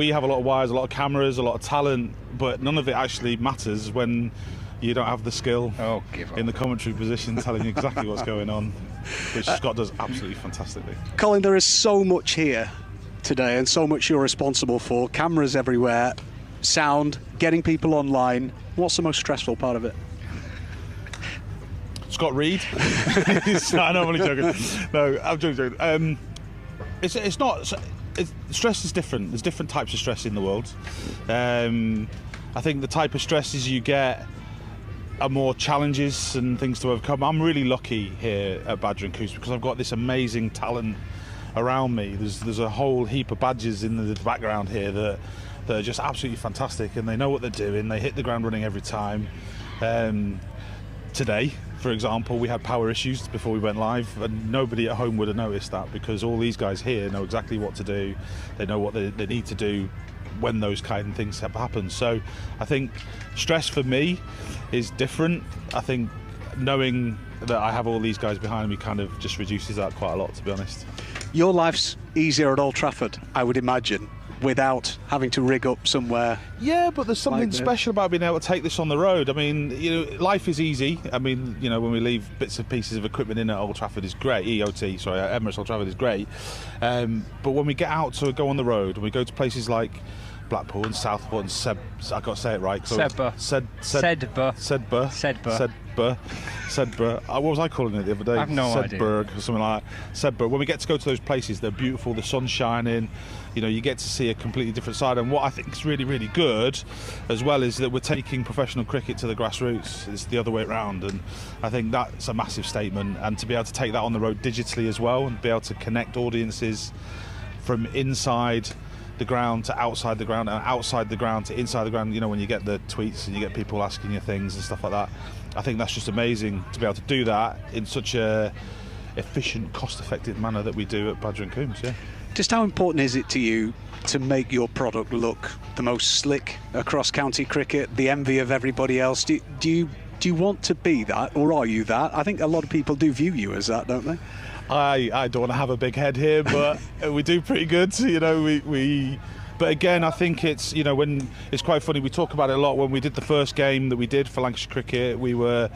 we have a lot of wires, a lot of cameras, a lot of talent, but none of it actually matters when you don't have the skill in the commentary position telling you exactly what's going on, which Scott does absolutely fantastically. Colin, there is so much here today and so much you're responsible for. Cameras everywhere, sound, getting people online. What's the most stressful part of it? Scott Reed. No, I'm only joking. No, I'm joking. It's not. Stress is different. There's different types of stress in the world. I think the type of stresses you get are more challenges and things to overcome. I'm really lucky here at Badger and Coops because I've got this amazing talent around me. There's a whole heap of badgers in the background here that are just absolutely fantastic, and they know what they're doing. They hit the ground running every time. Today, for example, we had power issues before we went live, and nobody at home would have noticed that because all these guys here know exactly what to do. They know what they need to do when those kind of things happen. So I think stress for me is different. I think knowing that I have all these guys behind me kind of just reduces that quite a lot, to be honest. Your life's easier at Old Trafford, I would imagine, without having to rig up somewhere. Yeah, but there's something special about being able to take this on the road. I mean, life is easy. I mean, when we leave bits and pieces of equipment in at Old Trafford is great. Emirates Old Trafford is great. But when we get out to go on the road, and we go to places like Blackpool and Southport and I've got to say it right. Sedbergh. What was I calling it the other day? I have no idea. Sedbergh or something like that. Sedbergh. When we get to go to those places, they're beautiful. The sun's shining. You get to see a completely different side. And what I think is really, really good as well is that we're taking professional cricket to the grassroots. It's the other way around, and I think that's a massive statement. And to be able to take that on the road digitally as well, and be able to connect audiences from inside the ground to outside the ground, and outside the ground to inside the ground, when you get the tweets and you get people asking you things and stuff like that, I think that's just amazing to be able to do that in such a efficient, cost-effective manner that we do at Badger and Coombs. Yeah. Just how important is it to you to make your product look the most slick across county cricket, the envy of everybody else? Do you want to be that, or are you that? I think a lot of people do view you as that, don't they? I don't want to have a big head here, but we do pretty good. But again, I think it's when it's quite funny. We talk about it a lot. When we did the first game that we did for Lancashire Cricket, we were,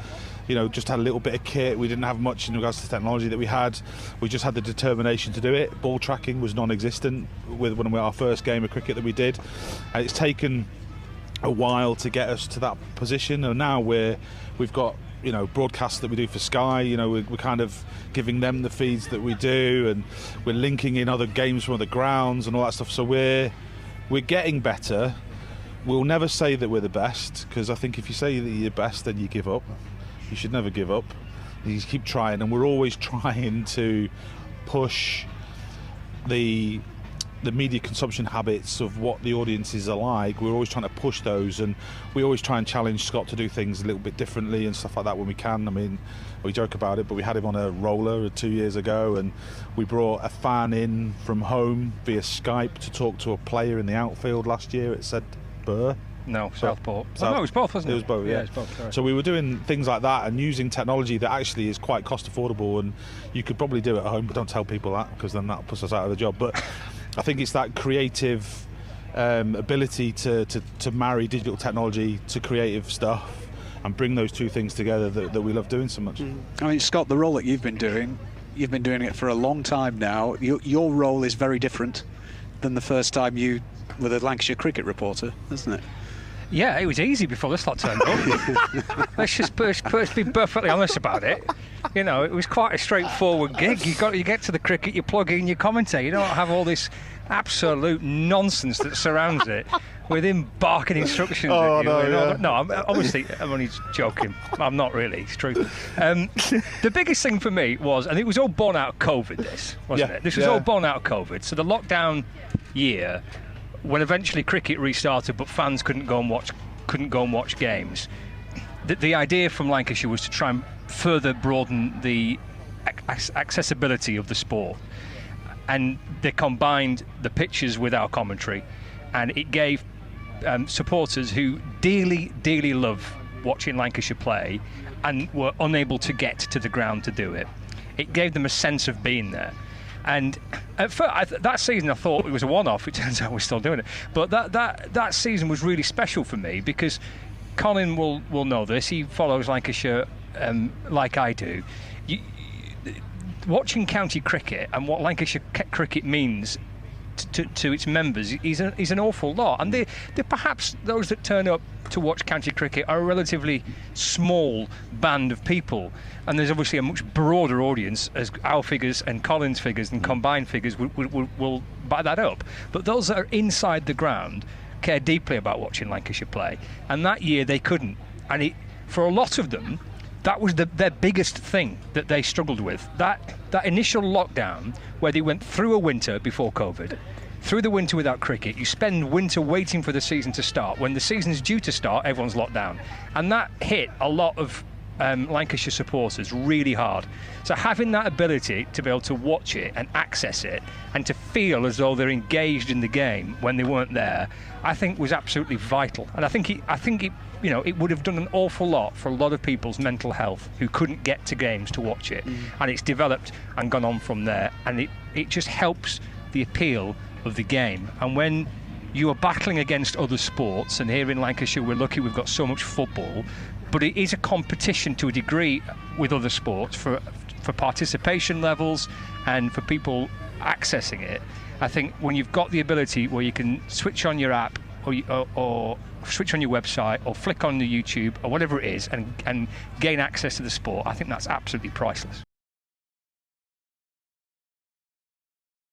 just had a little bit of kit. We didn't have much in regards to the technology that we had. We just had the determination to do it. Ball tracking was non-existent with our first game of cricket that we did, and it's taken a while to get us to that position. And now we've got broadcasts that we do for Sky. We're kind of giving them the feeds that we do, and we're linking in other games from other grounds and all that stuff. So we're getting better. We'll never say that we're the best, because I think if you say that you're the best, then you give up. You should never give up. You keep trying, and we're always trying to push the media consumption habits of what the audiences are like. We're always trying to push those, and we always try and challenge Scott to do things a little bit differently and stuff like that when we can. I mean, we joke about it, but we had him on a roller 2 years ago, and we brought a fan in from home via Skype to talk to a player in the outfield last year at Sedbergh. No, Southport. No, it was both, wasn't it? It was both, yeah. It was both, sorry. So we were doing things like that and using technology that actually is quite cost affordable, and you could probably do it at home, but don't tell people that, because then that puts us out of the job. But I think it's that creative ability to marry digital technology to creative stuff and bring those two things together that we love doing so much. I mean, Scott, the role that you've been doing it for a long time now. Your role is very different than the first time you were the Lancashire Cricket reporter, isn't it? Yeah, it was easy before this lot turned up. Let's be perfectly honest about it. It was quite a straightforward gig. You get to the cricket, you plug in, you commentate. You don't have all this absolute nonsense that surrounds it with him barking instructions at you. I'm only joking. I'm not really. It's true. The biggest thing for me was, and it was all born out of COVID, wasn't it? This was all born out of COVID. So the lockdown year, when eventually cricket restarted, but fans couldn't go and watch games. The idea from Lancashire was to try and further broaden the accessibility of the sport, and they combined the pitches with our commentary, and it gave supporters who dearly love watching Lancashire play and were unable to get to the ground to do it. It gave them a sense of being there. And at first, that season I thought it was a one-off. It turns out we're still doing it. But that season was really special for me because Colin will know this. He follows Lancashire like I do. Watching county cricket and what Lancashire cricket means to its members is an awful lot. And they perhaps those that turn up to watch county cricket are a relatively small band of people, and there's obviously a much broader audience, as our figures and Colin's figures and combined figures will back that up. But those that are inside the ground care deeply about watching Lancashire play, and that year they couldn't. And for a lot of them, that was their biggest thing that they struggled with. That initial lockdown where they went through a winter before COVID, through the winter without cricket. You spend winter waiting for the season to start. When the season's due to start, everyone's locked down. And that hit a lot of Lancashire supporters really hard. So having that ability to be able to watch it and access it and to feel as though they're engaged in the game when they weren't there, I think was absolutely vital. And I think it would have done an awful lot for a lot of people's mental health who couldn't get to games to watch it. And it's developed and gone on from there. And it just helps the appeal of the game. And when you are battling against other sports, and here in Lancashire we're lucky we've got so much football, but it is a competition to a degree with other sports for participation levels and for people accessing it. I think when you've got the ability where you can switch on your app or switch on your website or flick on the YouTube or whatever it is and gain access to the sport, I think that's absolutely priceless.